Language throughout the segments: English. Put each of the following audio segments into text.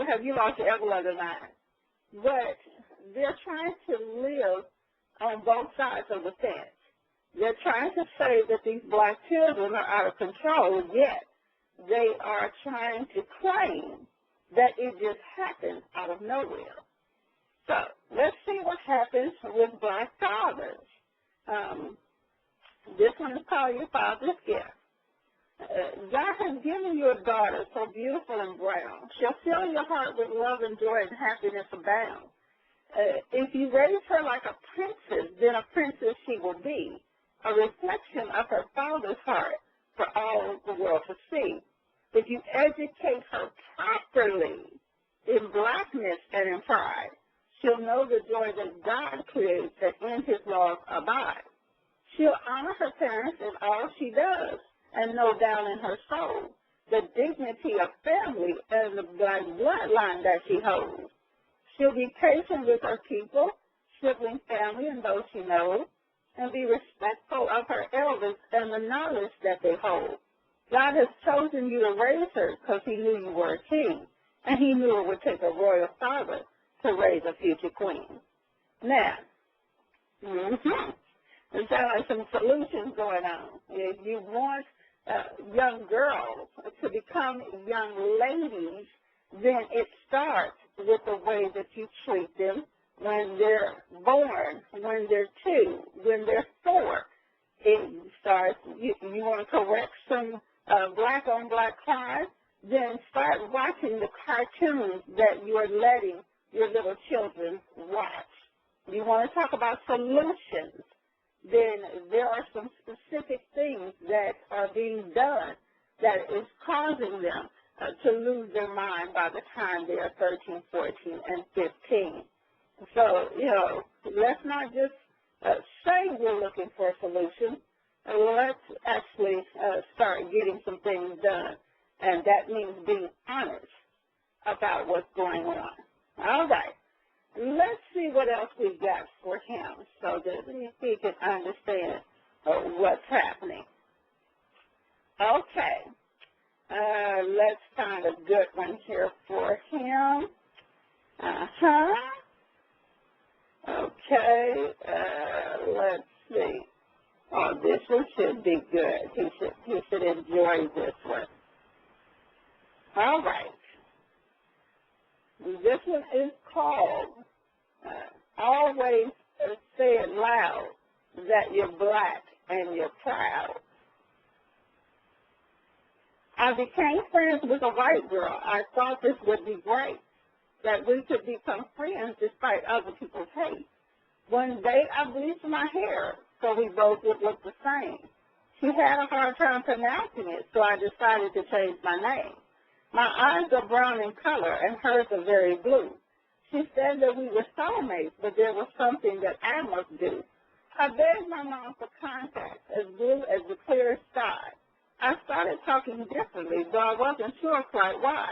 have you lost your ever-loving mind? But they're trying to live on both sides of the fence. They're trying to say that these black children are out of control, yet they are trying to claim that it just happened out of nowhere. So let's see what happens with black fathers. This one is called Your Father's Gift. God has given you a daughter so beautiful and brown. She'll fill your heart with love and joy and happiness abound. If you raise her like a princess, then a princess she will be, a reflection of her father's heart for all the world to see. If you educate her properly in blackness and in pride, she'll know the joy that God creates and in his laws abide. She'll honor her parents in all she does and know down in her soul the dignity of family and the black bloodline that she holds. She'll be patient with her people, sibling, family, and those she knows, and be respectful of her elders and the knowledge that they hold. God has chosen you to raise her because he knew you were a king, and he knew it would take a royal father to raise a future queen. Now, there's like some solutions going on. If you want young girls to become young ladies, then it starts with the way that you treat them when they're born, when they're 2, when they're 4. It starts, you want to correct some black-on-black crime, then start watching the cartoons that you are letting your little children watch. You want to talk about solutions, then there are some specific things that are being done that is causing them to lose their mind by the time they are 13, 14, and 15. So, let's not just say we're looking for a solution. Let's actually start getting some things done, and that means being honest about what's going on. All right. Let's see what else we've got for him so that he can understand what's happening. Okay. Let's find a good one here for him. Okay. Let's see. Oh, this one should be good. He should enjoy this one. All right. This one is called Always Say It Loud That You're Black and You're Proud. I became friends with a white girl. I thought this would be great, that we could become friends despite other people's hate. One day I bleached my hair so we both would look the same. She had a hard time pronouncing it, so I decided to change my name. My eyes are brown in color, and hers are very blue. She said that we were soulmates, but there was something that I must do. I begged my mom for contacts as blue as the clear sky. I started talking differently, though I wasn't sure quite why.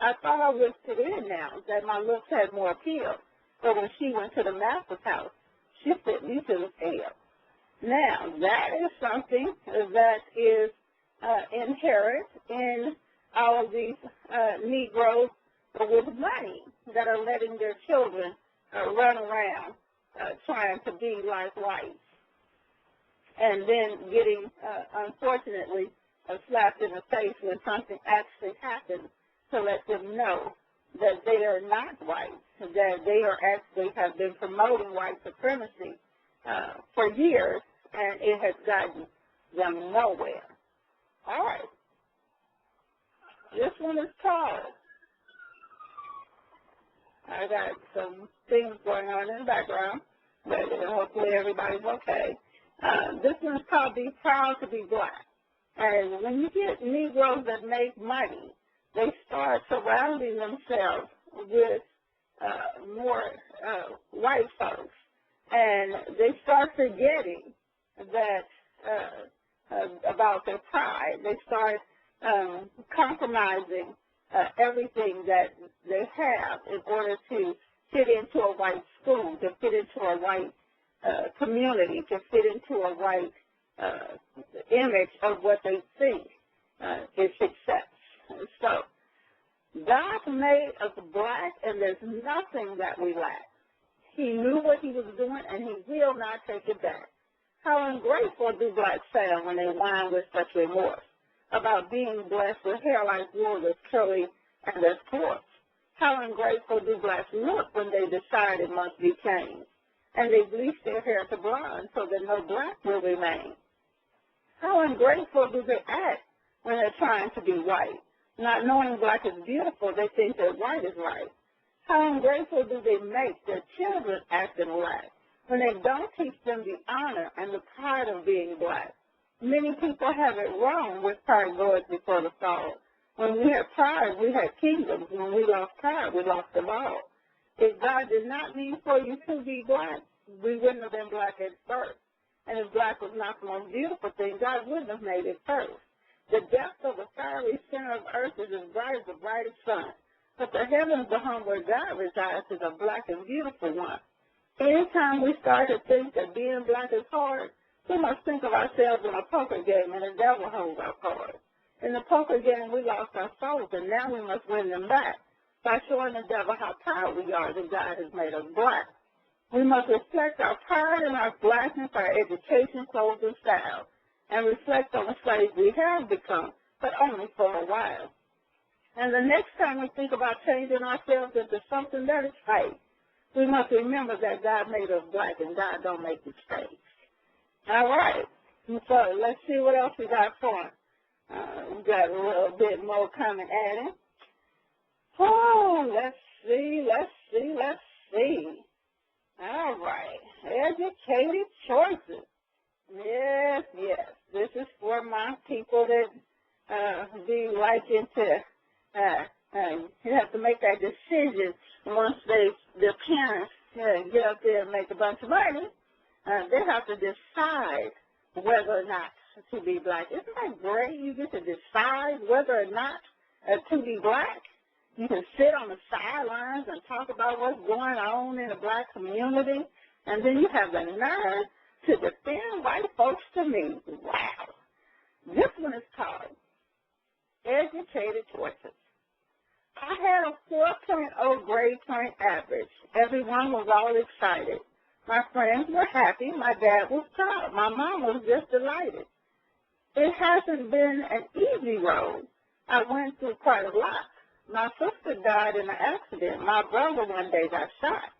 I thought I would fit in now, that my looks had more appeal. But when she went to the master's house, she fit me to the field. Now, that is something that is inherent in all of these Negroes with money that are letting their children run around trying to be like whites, and then getting, unfortunately, slapped in the face when something actually happens to let them know that they are not white, that they are actually have been promoting white supremacy for years, and it has gotten them nowhere. All right. This one is called, I got some things going on in the background, but hopefully everybody's okay. This one is called Be Proud to Be Black. And when you get Negroes that make money, they start surrounding themselves with more white folks, and they start forgetting that about their pride. They start compromising everything that they have in order to fit into a white school, to fit into a white community, to fit into a white image of what they think is success. So God made us black, and there's nothing that we lack. He knew what he was doing, and he will not take it back. How ungrateful do blacks sound when they whine with such remorse about being blessed with hair like wool that's curly and that's coarse? How ungrateful do blacks look when they decide it must be changed, and they bleach their hair to blonde so that no black will remain? How ungrateful do they act when they're trying to be white? Not knowing black is beautiful, they think that white is right. How ungrateful do they make their children acting black when they don't teach them the honor and the pride of being black? Many people have it wrong with pride goes before the fall. When we had pride, we had kingdoms. When we lost pride, we lost them all. If God did not mean for you to be black, we wouldn't have been black at first. And if black was not the most beautiful thing, God wouldn't have made it first. The depth of the fiery center of earth is as bright as the brightest sun. But the heavens, the home where God resides, is a black and beautiful one. Anytime we start to think that being black is hard, we must think of ourselves in a poker game and the devil holds our cards. In the poker game, we lost our souls, and now we must win them back by showing the devil how proud we are that God has made us black. We must reflect our pride and our blackness, our education, clothes, and style, and reflect on the slaves we have become, but only for a while. And the next time we think about changing ourselves into something that is fake, we must remember that God made us black and God don't make mistakes. All right. And so let's see what else we got for him. We got a little bit more coming at him. Oh, let's see. All right. Educated choices. Yes. This is for my people that be liking to, you have to make that decision once their parents get up there and make a bunch of money. They have to decide whether or not to be black. Isn't that great? You get to decide whether or not to be black. You can sit on the sidelines and talk about what's going on in the black community, and then you have the nerve to defend white folks to me. Wow. This one is called Educated Choices. I had a 4.0 grade point average. Everyone was all excited. My friends were happy. My dad was proud. My mom was just delighted. It hasn't been an easy road. I went through quite a lot. My sister died in an accident. My brother one day got shot.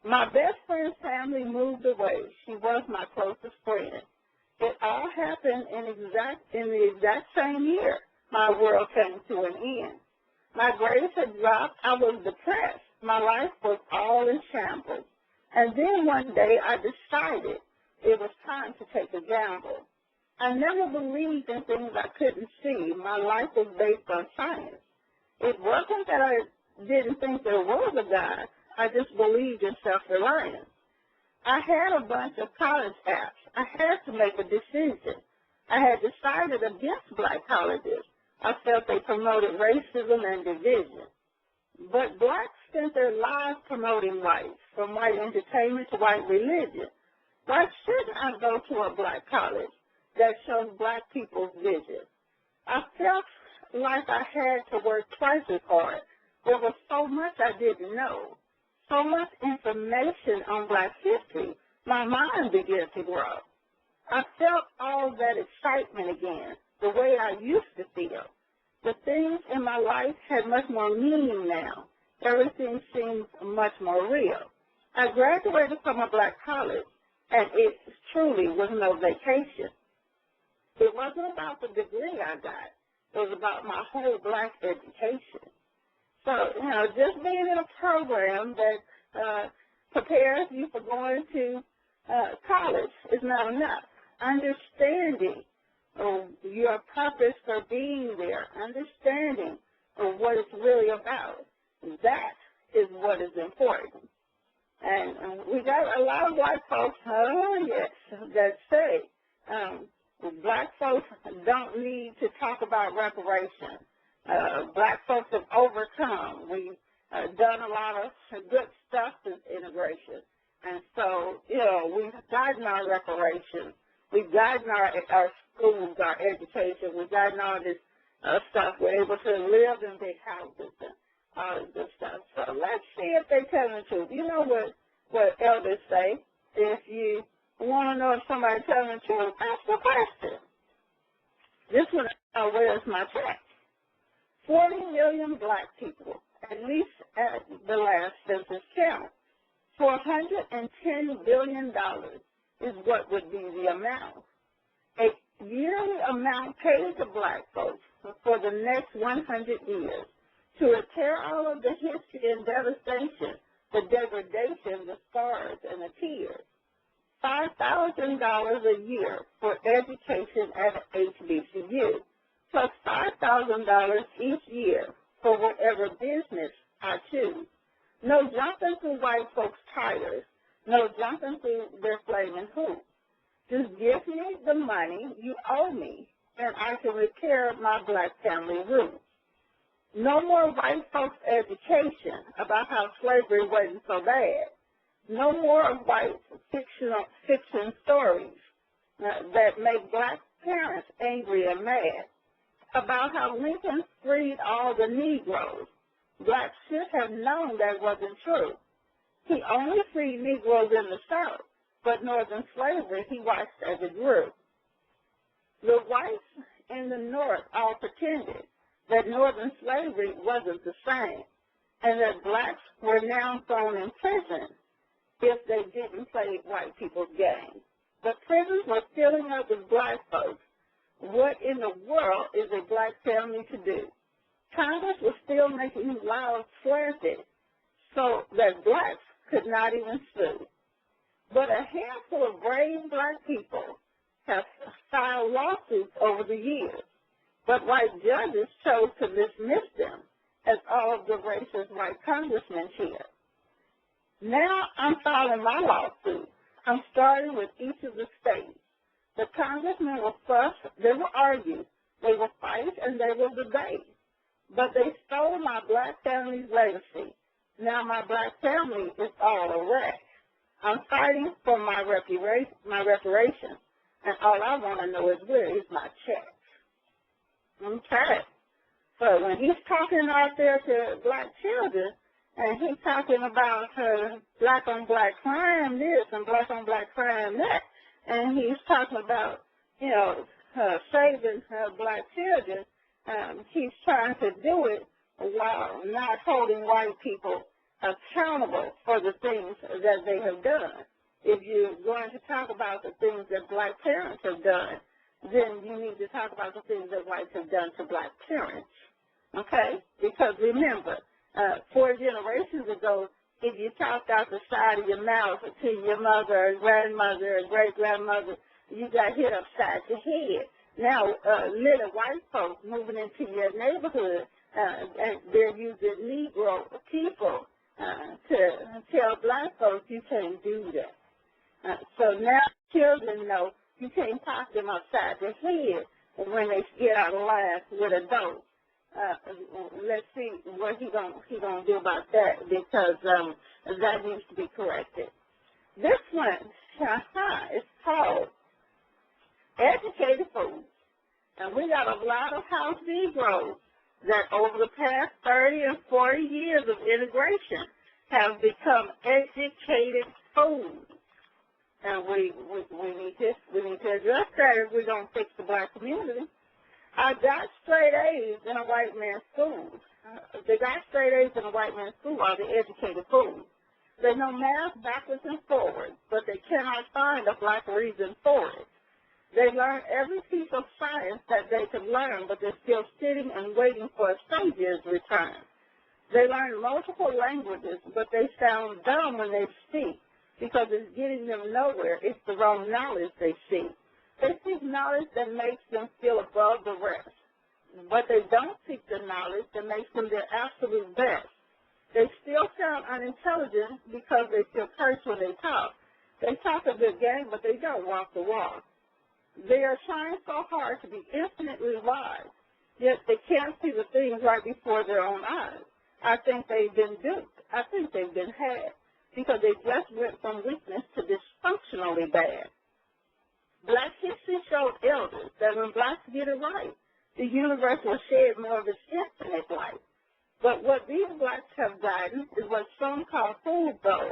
My best friend's family moved away. She was my closest friend. It all happened in the exact same year. My world came to an end. My grades had dropped. I was depressed. My life was all in shambles. And then one day I decided it was time to take a gamble. I never believed in things I couldn't see. My life was based on science. It wasn't that I didn't think there was a God. I just believed in self-reliance. I had a bunch of college apps. I had to make a decision. I had decided against black colleges. I felt they promoted racism and division. But blacks spent their lives promoting whites, from white entertainment to white religion. Why shouldn't I go to a black college that shows black people's vision? I felt like I had to work twice as hard. There was so much I didn't know, so much information on black history. My mind began to grow. I felt all that excitement again, the way I used to feel. The things in my life had much more meaning now. Everything seemed much more real. I graduated from a black college, and it truly was no vacation. It wasn't about the degree I got. It was about my whole black education. So, just being in a program that prepares you for going to college is not enough. Understanding your purpose for being there, understanding what it's really about, that is what is important. And we got a lot of white folks, that say black folks don't need to talk about reparations. Black folks have overcome. We've done a lot of good stuff in integration. And so, we've gotten our reparations. We've gotten our schools, our education. We've gotten all this stuff. We're able to live in big houses and all of this stuff. So let's see if they tell the truth. You know what elders say? If you want to know if somebody's telling the truth, ask the question. This one, where's my check? 40 million black people, at least at the last census count. $410 billion is what would be the amount. A yearly amount paid to black folks for the next 100 years to repair all of the history and devastation, the degradation, the scars, and the tears. $5,000 a year for education at HBCU, plus $5,000 each year for whatever business I choose. No jumping through white folks' tires, no jumping through their flaming hoops. Just give me the money you owe me, and I can repair my black family roots. No more white folks' education about how slavery wasn't so bad. No more of white fiction stories that make black parents angry and mad about how Lincoln freed all the Negroes. Blacks should have known that wasn't true. He only freed Negroes in the South, but Northern slavery he watched as it grew. The whites in the North all pretended that Northern slavery wasn't the same, and that blacks were now thrown in prison if they didn't play white people's game. The prisons were filling up with black folks. What in the world is a black family to do? Congress was still making laws slanted so that blacks could not even sue. But a handful of brave black people have filed lawsuits over the years, but white judges chose to dismiss them, as all of the racist white congressmen here. Now I'm filing my lawsuit. I'm starting with each of the states. The congressmen will fuss, they will argue, they will fight, and they will debate. But they stole my black family's legacy. Now my black family is all a wreck. I'm fighting for my reparations, and all I want to know is where is my check. Okay. So when he's talking out there to black children, and he's talking about black-on-black crime this and black-on-black crime that, and he's talking about, saving black children, he's trying to do it while not holding white people accountable for the things that they have done. If you're going to talk about the things that black parents have done, then you need to talk about the things that whites have done to black parents, okay? Because remember, 4 generations ago, if you talked out the side of your mouth to your mother or grandmother or great-grandmother, you got hit upside the head. Now, little white folks moving into your neighborhood, they're using Negro people to tell black folks you can't do that. So now children know you can't talk them upside the head when they get out of line with adults. Let's see what he gonna do about that, because that needs to be corrected. This one is called Educated Fools. And we got a lot of house Negroes that over the past 30 and 40 years of integration have become educated fools. And we need to address that if we're going to fix the black community. I got straight A's in a white man's school. They got straight A's in a white man's school are the educated fools. They know math backwards and forwards, but they cannot find a black reason for it. They learn every piece of science that they can learn, but they're still sitting and waiting for a savior's return. They learn multiple languages, but they sound dumb when they speak because it's getting them nowhere. It's the wrong knowledge they seek. They seek knowledge that makes them feel above the rest, but they don't seek the knowledge that makes them their absolute best. They still sound unintelligent because they still curse when they talk. They talk a good game, but they don't walk the walk. They are trying so hard to be infinitely wise, yet they can't see the things right before their own eyes. I think they've been duped. I think they've been had because they just went from weakness to dysfunctionally bad. Black history showed elders that when blacks get it right, the universe will shed more of its infinite light. But what these blacks have gotten is what some call food gold.